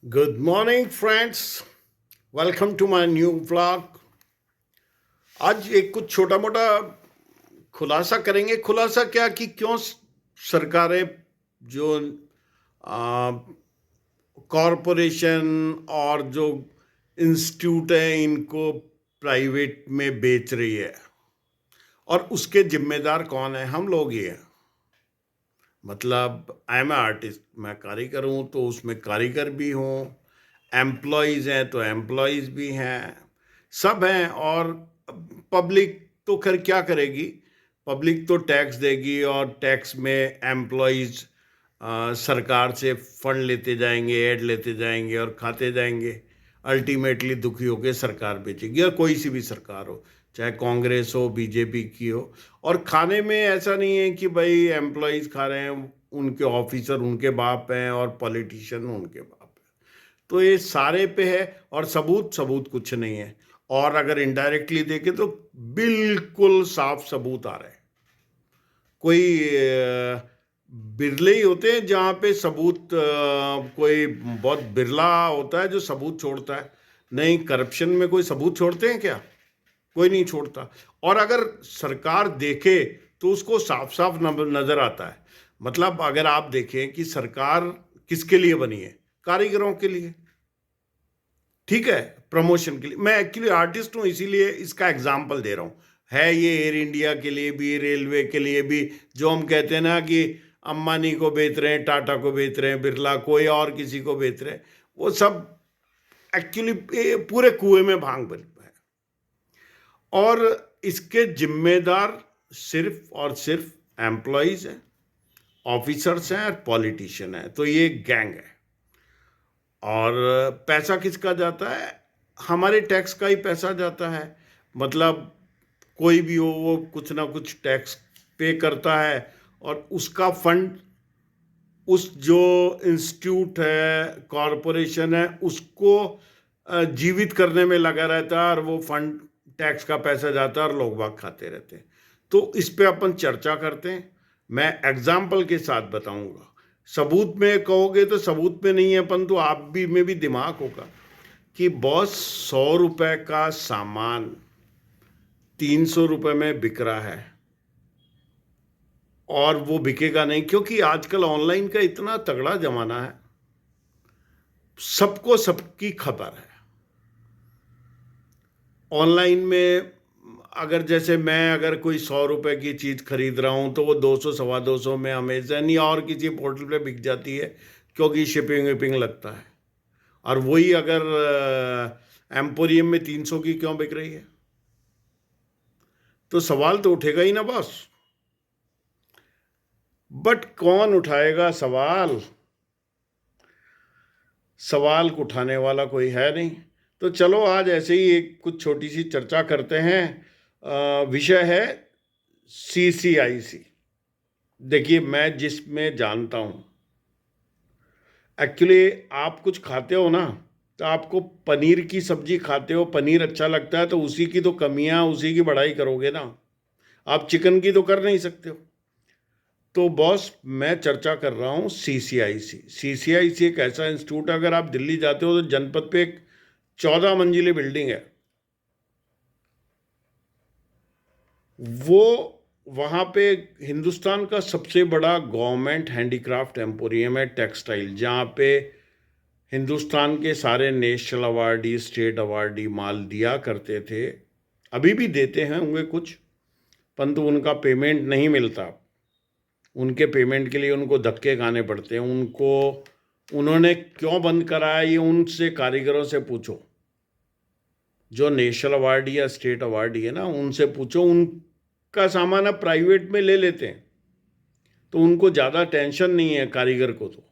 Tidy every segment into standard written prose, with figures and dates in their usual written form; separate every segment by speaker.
Speaker 1: Good morning, friends. Welcome to my new vlog. आज एक कुछ छोटा मोटा खुलासा करेंगे। खुलासा क्या कि क्यों सरकारें जो कॉरपोरेशन और जो इंस्टीट्यूट हैं इनको प्राइवेट में बेच रही है, और उसके जिम्मेदार कौन है? हम लोग ही हैं। मतलब आई एम आर्टिस्ट, मैं कारीगर हूँ तो उसमें कारीगर भी हूँ, एम्प्लॉयज़ हैं तो एम्प्लॉयज़ भी हैं, सब हैं। और पब्लिक तो खैर क्या करेगी? पब्लिक तो टैक्स देगी और टैक्स में एम्प्लॉयज़ सरकार से फंड लेते जाएंगे, ऐड लेते जाएंगे और खाते जाएंगे। अल्टीमेटली दुखी होकर सरकार बेचेगी, और कोई सी भी सरकार हो, चाहे कांग्रेस हो, बीजेपी की हो। और खाने में ऐसा नहीं है कि भाई एम्प्लॉयज़ खा रहे हैं, उनके ऑफिसर उनके बाप हैं और पॉलिटिशियन उनके बाप हैं। तो ये सारे पे है, और सबूत सबूत कुछ नहीं है। और अगर इनडायरेक्टली देखें तो बिल्कुल साफ सबूत आ रहे हैं। कोई बिरले ही होते हैं जहाँ पे सबूत, कोई बहुत बिरला होता है जो सबूत छोड़ता है। नहीं, करप्शन में कोई सबूत छोड़ते हैं क्या? कोई नहीं छोड़ता। और अगर सरकार देखे तो उसको साफ साफ नजर आता है। मतलब अगर आप देखें कि सरकार किसके लिए बनी है? कारीगरों के लिए। ठीक है, प्रमोशन के लिए। मैं एक्चुअली आर्टिस्ट हूं, इसीलिए इसका एग्जाम्पल दे रहा हूं। है ये एयर इंडिया के लिए भी, रेलवे के लिए भी। जो हम कहते हैं ना कि अंबानी को बेच रहे हैं, टाटा को बेच रहे हैं, बिरला कोई और किसी को बेच रहे हैं, वो सब एक्चुअली पूरे कुएं में भांग बन है। और इसके जिम्मेदार सिर्फ और सिर्फ एम्प्लॉयज हैं, ऑफिसर्स हैं और पॉलिटिशियन हैं। तो ये गैंग है। और पैसा किसका जाता है? हमारे टैक्स का ही पैसा जाता है। मतलब कोई भी हो, वो कुछ ना कुछ टैक्स पे करता है, और उसका फंड उस जो इंस्टीट्यूट है, कॉरपोरेशन है, उसको जीवित करने में लगा रहता है, और वो फंड टैक्स का पैसा जाता है और लोग बाग खाते रहते हैं। तो इस पे अपन चर्चा करते हैं। मैं एग्जाम्पल के साथ बताऊंगा। सबूत में कहोगे तो सबूत में नहीं है, परंतु आप भी में भी दिमाग होगा कि बॉस 100 रुपए का सामान 300 रुपए में बिक रहा है, और वो बिकेगा नहीं, क्योंकि आजकल ऑनलाइन का इतना तगड़ा जमाना है, सबको सबकी खबर है। ऑनलाइन में अगर जैसे मैं अगर कोई 100 रुपए की चीज़ खरीद रहा हूँ तो वो 200 सवा 200 में अमेजन या और किसी पोर्टल पे बिक जाती है, क्योंकि शिपिंग विपिंग लगता है। और वही अगर एम्पोरियम में 300 की क्यों बिक रही है? तो सवाल तो उठेगा ही ना बॉस। बट कौन उठाएगा सवाल? सवाल को उठाने वाला कोई है नहीं। तो चलो आज ऐसे ही एक कुछ छोटी सी चर्चा करते हैं। विषय है CCIC। देखिए, मैं जिसमें जानता हूँ, एक्चुअली आप कुछ खाते हो ना, तो आपको पनीर की सब्जी खाते हो, पनीर अच्छा लगता है, तो उसी की तो कमियां, उसी की बढ़ाई करोगे ना। आप चिकन की तो कर नहीं सकते हो। तो बॉस, मैं चर्चा कर रहा हूँ CCIC। CCIC एक ऐसा इंस्टीट्यूट है, अगर आप दिल्ली जाते हो तो जनपद पे एक 14 मंजिली बिल्डिंग है। वो वहाँ पे हिंदुस्तान का सबसे बड़ा गवर्नमेंट हैंडीक्राफ्ट एम्पोरियम है, टेक्सटाइल, जहाँ पे हिंदुस्तान के सारे नेशनल अवार्डी, स्टेट अवार्डी माल दिया करते थे। अभी भी देते हैं होंगे कुछ, परंतु उनका पेमेंट नहीं मिलता। उनके पेमेंट के लिए उनको धक्के खाने पड़ते हैं। उनको उन्होंने क्यों बंद कराया, ये उनसे कारीगरों से पूछो। जो नेशनल अवार्डी या स्टेट अवार्डी है ना, उनसे पूछो। उनका सामान अब प्राइवेट में ले लेते हैं, तो उनको ज़्यादा टेंशन नहीं है कारीगर को। तो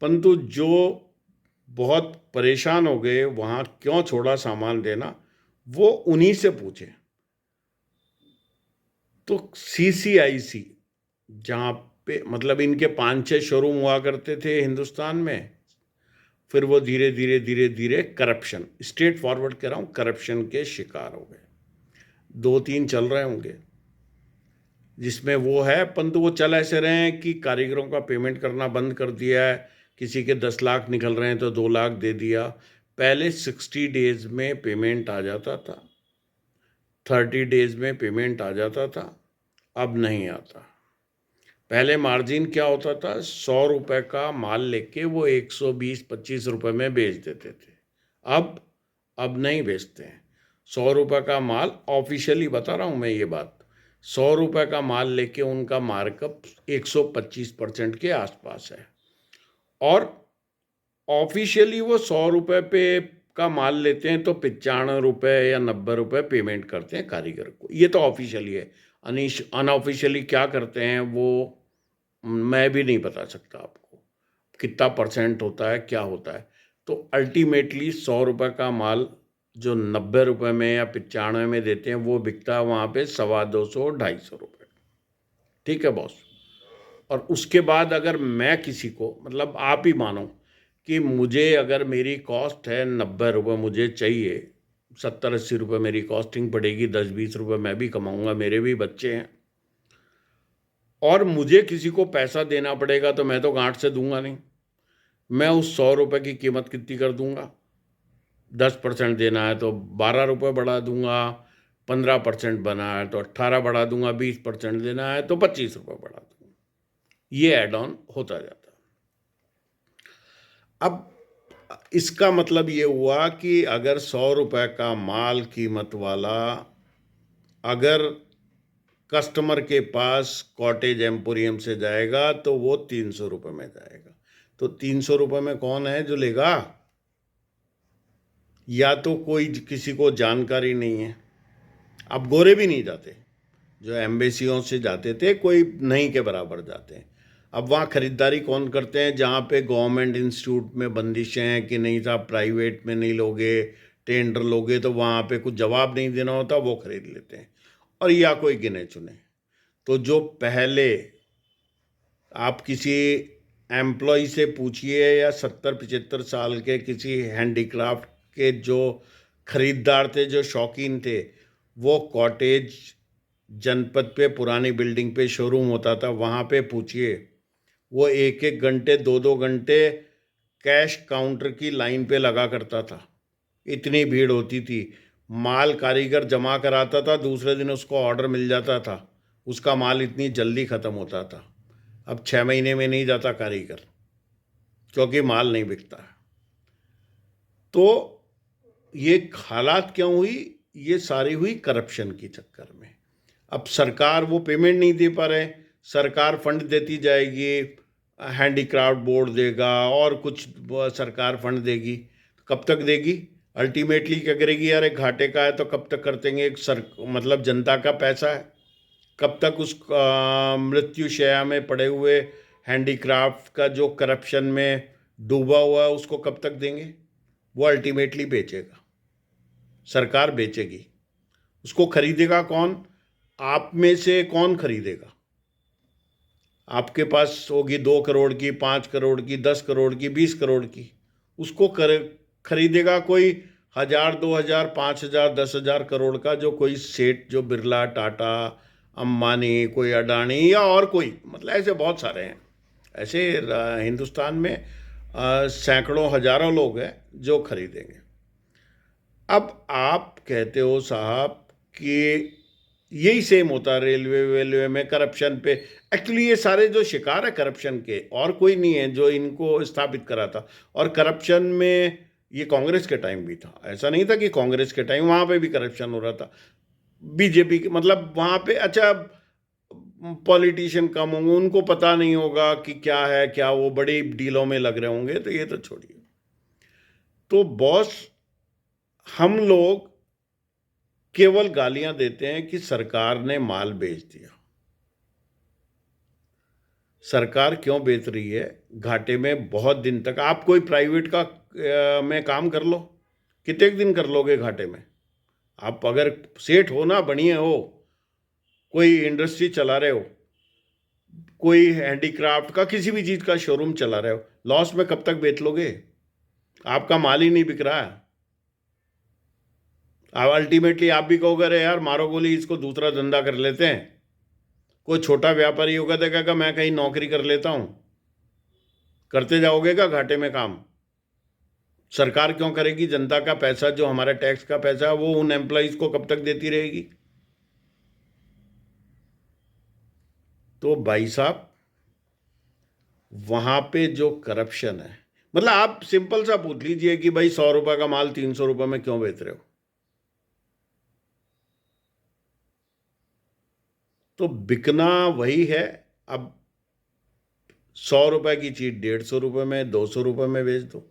Speaker 1: परंतु जो बहुत परेशान हो गए वहाँ क्यों छोड़ा सामान देना, वो उन्हीं से पूछे। तो CCIC, जहाँ पे मतलब इनके 5-6 शोरूम हुआ करते थे हिंदुस्तान में, फिर वो धीरे धीरे धीरे धीरे करप्शन, स्ट्रेट फॉरवर्ड कह रहा हूँ, करप्शन के शिकार हो गए। 2-3 चल रहे होंगे जिसमें वो है, परंतु वो चल ऐसे रहे हैं कि कारीगरों का पेमेंट करना बंद कर दिया है, किसी के 10 लाख निकल रहे हैं तो 2 लाख दे दिया। पहले 60 डेज में पेमेंट आ जाता था, 30 डेज में पेमेंट आ जाता था, अब नहीं आता। पहले मार्जिन क्या होता था, 100 रुपये का माल लेके वो 120-25 रुपये में बेच देते थे। अब नहीं बेचते हैं। 100 रुपये का माल, ऑफिशियली बता रहा हूँ मैं ये बात, 100 रुपये का माल लेके उनका मार्कअप 125% के आसपास है। और ऑफिशियली वो 100 रुपये पे का माल लेते हैं तो 95 रुपये या 90 रुपये पेमेंट करते हैं कारीगर को। ये तो ऑफिशियली है। अनऑफिशियली क्या करते हैं वो मैं भी नहीं बता सकता आपको, कितना % होता है, क्या होता है। तो अल्टीमेटली 100 रुपये का माल जो 90 रुपये में या 95 में देते हैं वो बिकता है वहाँ पे 250-250 रुपये। ठीक है बॉस। और उसके बाद अगर मैं किसी को, मतलब आप ही मानो कि मुझे, अगर मेरी कॉस्ट है 90 रुपये, मुझे चाहिए 70-80 रुपये मेरी कॉस्टिंग पड़ेगी, 10-20 रुपये मैं भी कमाऊँगा, मेरे भी बच्चे हैं, और मुझे किसी को पैसा देना पड़ेगा तो मैं तो गांठ से दूंगा नहीं। मैं उस 100 रुपये की कीमत कितनी कर दूंगा, 10% देना है तो 12 रुपये बढ़ा दूंगा, 15% बना है तो 18 बढ़ा दूंगा, 20% देना है तो 25 रुपये बढ़ा दूंगा। ये एड ऑन होता जाता है। अब इसका मतलब ये हुआ कि अगर 100 रुपये का माल कीमत वाला अगर कस्टमर के पास कॉटेज एम्पोरियम से जाएगा तो वो 300 रुपये में जाएगा। तो 300 रुपये में कौन है जो लेगा? या तो कोई किसी को जानकारी नहीं है। अब गोरे भी नहीं जाते, जो एम्बेसियों से जाते थे कोई नहीं के बराबर जाते हैं। अब वहाँ ख़रीदारी कौन करते हैं? जहाँ पे गवर्नमेंट इंस्टीट्यूट में बंदिशें हैं कि नहीं साहब प्राइवेट में नहीं लोगे, टेंडर लोगे, तो वहाँ पे कुछ जवाब नहीं देना होता, वो ख़रीद लेते हैं। और या कोई गिने चुने। तो जो पहले आप किसी एम्प्लॉय से पूछिए या 70-75 साल के किसी हैंडीक्राफ्ट के जो खरीदार थे, जो शौकीन थे, वो कॉटेज जनपद पे पुरानी बिल्डिंग पे शोरूम होता था, वहाँ पे पूछिए, वो 1-1 घंटे 2-2 घंटे कैश काउंटर की लाइन पे लगा करता था। इतनी भीड़ होती थी। माल कारीगर जमा कराता था, दूसरे दिन उसको ऑर्डर मिल जाता था, उसका माल इतनी जल्दी ख़त्म होता था। अब 6 महीने में नहीं जाता कारीगर, क्योंकि माल नहीं बिकता है। तो ये हालात क्यों हुई? ये सारी हुई करप्शन के चक्कर में। अब सरकार वो पेमेंट नहीं दे पा रहे, सरकार फंड देती जाएगी, हैंडीक्राफ्ट बोर्ड देगा और कुछ सरकार फंड देगी, कब तक देगी? अल्टीमेटली क्या करेगी? यार एक घाटे का है तो कब तक कर देंगे? मतलब जनता का पैसा है, कब तक उस मृत्यु शैया में पड़े हुए हैंडीक्राफ्ट का जो करप्शन में डूबा हुआ है उसको कब तक देंगे? वो अल्टीमेटली बेचेगा, सरकार बेचेगी। उसको खरीदेगा कौन? आप में से कौन खरीदेगा? आपके पास होगी 2 करोड़ की, 5 करोड़ की, 10 करोड़ की, 20 करोड़ की, उसको खरीदेगा कोई 1000, 2000, 5000, 10,000 करोड़ का, जो कोई सेठ, जो बिरला, टाटा, अंबानी, कोई अडानी या और कोई, मतलब ऐसे बहुत सारे हैं। ऐसे हिंदुस्तान में सैकड़ों हजारों लोग हैं जो खरीदेंगे। अब आप कहते हो साहब कि यही सेम होता है रेलवे में करप्शन पे। एक्चुअली ये सारे जो शिकार है करप्शन के, और कोई नहीं है जो इनको स्थापित करा था। और करप्शन में ये कांग्रेस के टाइम भी था, ऐसा नहीं था कि कांग्रेस के टाइम, वहाँ पे भी करप्शन हो रहा था। बीजेपी के, मतलब वहाँ पे, अच्छा पॉलिटिशियन कम होंगे, उनको पता नहीं होगा कि क्या है क्या, वो बड़ी डीलों में लग रहे होंगे, तो ये तो छोड़िए। तो बॉस, हम लोग केवल गालियां देते हैं कि सरकार ने माल बेच दिया। सरकार क्यों बेच रही है? घाटे में बहुत दिन तक। आप कोई प्राइवेट का में काम कर लो, कितने दिन कर लोगे घाटे में? आप अगर सेठ हो ना, बढ़िया हो, कोई इंडस्ट्री चला रहे हो, कोई हैंडीक्राफ्ट का किसी भी चीज़ का शोरूम चला रहे हो, लॉस में कब तक बेच लोगे? आपका माल ही नहीं बिक रहा है। अब अल्टीमेटली आप भी कहोगे अरे यार मारो गोली, इसको दूसरा धंधा कर लेते हैं। कोई छोटा व्यापारी होगा तो कहेगा मैं कहीं नौकरी कर लेता हूँ। करते जाओगे क्या घाटे में काम? सरकार क्यों करेगी? जनता का पैसा, जो हमारा टैक्स का पैसा है, वो उन एम्प्लॉइज को कब तक देती रहेगी? तो भाई साहब, वहां पे जो करप्शन है, मतलब आप सिंपल सा पूछ लीजिए कि भाई 100 रुपए का माल 300 रुपए में क्यों बेच रहे हो? तो बिकना वही है। अब 100 रुपए की चीज 150 रुपए में, 200 रुपए में बेच दो,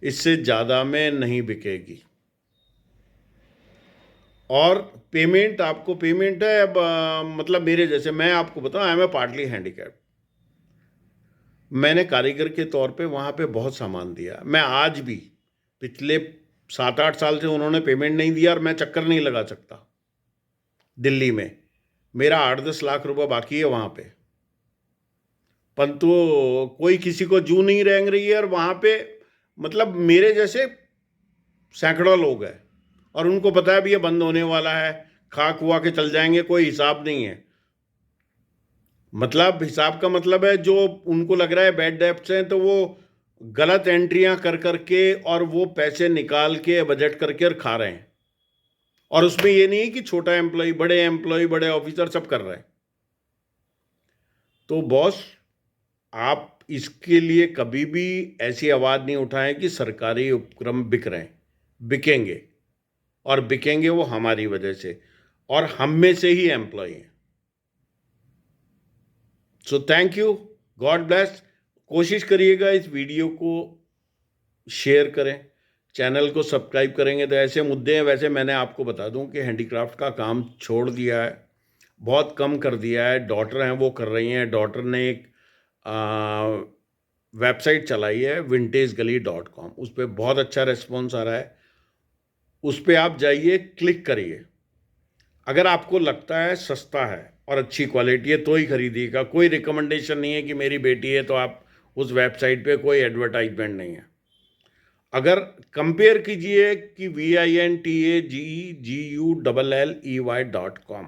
Speaker 1: इससे ज्यादा में नहीं बिकेगी। और पेमेंट, आपको पेमेंट है अब, मतलब मेरे जैसे, मैं आपको बताऊं, I am a partly handicap. मैंने कारीगर के तौर पे वहाँ पे बहुत सामान दिया। मैं आज भी, पिछले 7-8 साल से उन्होंने पेमेंट नहीं दिया और मैं चक्कर नहीं लगा सकता दिल्ली में। मेरा 8-10 लाख रुपए बाकी है वहाँ पे, परंतु कोई किसी को जू नहीं रेंग रही है। और वहाँ पे मतलब मेरे जैसे सैकड़ों लोग हैं और उनको पता है भी ये बंद होने वाला है, खाक हुआ के चल जाएंगे, कोई हिसाब नहीं है। मतलब हिसाब का मतलब है, जो उनको लग रहा है बैड डेब्ट्स हैं, तो वो गलत एंट्रियां कर करके और वो पैसे निकाल के बजट करके और खा रहे हैं। और उसमें ये नहीं कि छोटा एम्प्लॉय, बड़े ऑफिसर सब कर रहे हैं। तो बॉस, आप इसके लिए कभी भी ऐसी आवाज नहीं उठाएं कि सरकारी उपक्रम बिक रहे हैं। बिकेंगे, और बिकेंगे वो हमारी वजह से, और हम में से ही एम्प्लॉय हैं। So thank you, God bless. कोशिश करिएगा इस वीडियो को शेयर करें, चैनल को सब्सक्राइब करेंगे तो ऐसे मुद्दे हैं। वैसे मैंने आपको बता दूं कि हैंडीक्राफ्ट का काम छोड़ दिया है, बहुत कम कर दिया है। डॉटर हैं वो कर रही हैं। डॉटर ने एक वेबसाइट चलाई है vintagegali.com, उस पर बहुत अच्छा रिस्पॉन्स आ रहा है। उस पर आप जाइए, क्लिक करिए। अगर आपको लगता है सस्ता है और अच्छी क्वालिटी है तो ही खरीदिएगा। कोई रिकमेंडेशन नहीं है कि मेरी बेटी है तो आप उस वेबसाइट पे, कोई एडवर्टाइजमेंट नहीं है। अगर कंपेयर कीजिए कि VINTAGEGULLEY.com,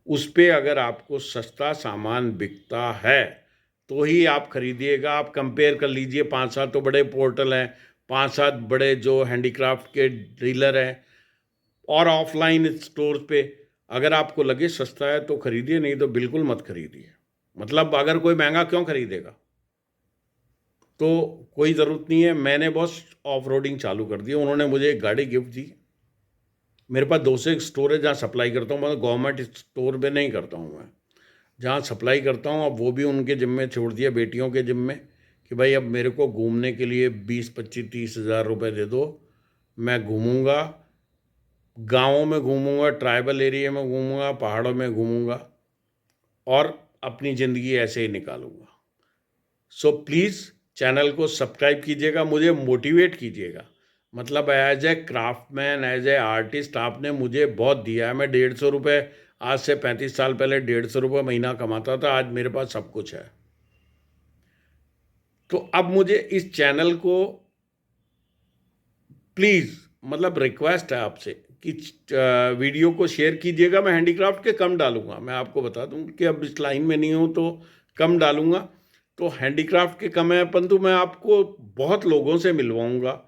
Speaker 1: उस पर अगर आपको सस्ता सामान बिकता है तो ही आप खरीदिएगा। आप कंपेयर कर लीजिए, 5-7 तो बड़े पोर्टल हैं, 5-7 बड़े जो हैंडीक्राफ्ट के डीलर हैं, और ऑफलाइन स्टोर पे। अगर आपको लगे सस्ता है तो खरीदिए, नहीं तो बिल्कुल मत खरीदिए। मतलब अगर कोई महंगा क्यों खरीदेगा? तो कोई ज़रूरत नहीं है। मैंने बस ऑफ रोडिंग चालू कर दी। उन्होंने मुझे एक गाड़ी गिफ्ट दी। मेरे पास 2 से एक स्टोर है जहाँ सप्लाई करता हूँ। मैं गवर्नमेंट स्टोर पे नहीं करता हूँ। मैं जहाँ सप्लाई करता हूँ, अब वो भी उनके जिम्मे छोड़ दिया, बेटियों के जिम्मे, कि भाई अब मेरे को घूमने के लिए 20-25-30 हज़ार रुपये दे दो। मैं घूमूँगा, गाँवों में घूमूँगा, ट्राइबल एरिया में घूमूँगा, पहाड़ों में घूमूँगा, और अपनी ज़िंदगी ऐसे ही निकालूँगा। सो प्लीज़ चैनल को सब्सक्राइब कीजिएगा, मुझे मोटिवेट कीजिएगा। मतलब as a craftsman, as a artist, आपने मुझे बहुत दिया है। मैं 150 रुपये, आज से 35 साल पहले 150 रुपये महीना कमाता था। आज मेरे पास सब कुछ है। तो अब मुझे इस चैनल को प्लीज़, मतलब रिक्वेस्ट है आपसे कि वीडियो को शेयर कीजिएगा। मैं हैंडीक्राफ्ट के कम डालूंगा। मैं आपको बता दूं कि अब इस लाइन में नहीं हूं तो कम डालूंगा। तो हैंडीक्राफ्ट के कम है, परंतु मैं आपको बहुत लोगों से मिलवाऊंगा।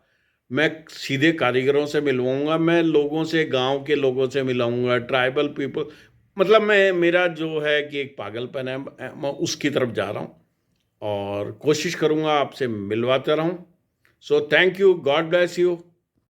Speaker 1: मैं सीधे कारीगरों से मिलवाऊंगा, मैं लोगों से, गांव के लोगों से मिलाऊंगा, ट्राइबल पीपल। मतलब मैं, मेरा जो है कि एक पागलपन है, मैं उसकी तरफ जा रहा हूँ और कोशिश करूँगा आपसे मिलवाता रहूँ। So thank you, God bless you.